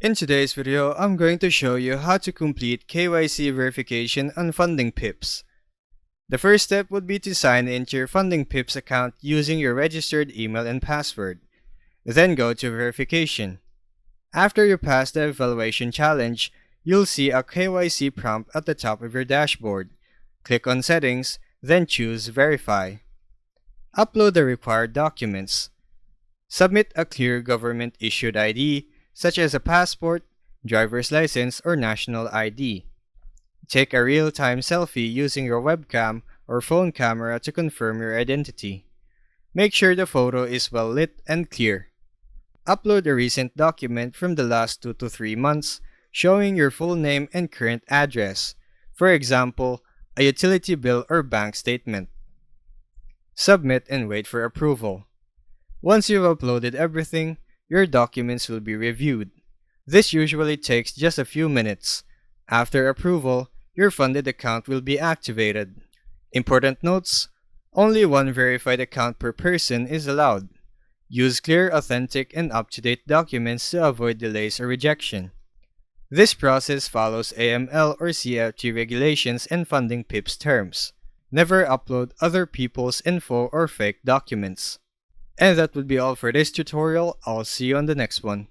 In today's video, I'm going to show you how to complete KYC verification on Funding Pips. The first step would be to sign into your Funding Pips account using your registered email and password. Then go to verification. After you pass the evaluation challenge, you'll see a KYC prompt at the top of your dashboard. Click on Settings, then choose Verify. Upload the required documents. Submit a clear government-issued ID, such as a passport, driver's license, or national ID. Take a real-time selfie using your webcam or phone camera to confirm your identity. Make sure the photo is well lit and clear. Upload a recent document from the last 2 to 3 months showing your full name and current address, for example, a utility bill or bank statement. Submit and wait for approval. Once you've uploaded everything, your documents will be reviewed. This usually takes just a few minutes. After approval, your funded account will be activated. Important notes: only one verified account per person is allowed. Use clear, authentic, and up-to-date documents to avoid delays or rejection. This process follows AML or CFT regulations and Funding Pips terms. Never upload other people's info or fake documents. And that would be all for this tutorial. I'll see you on the next one.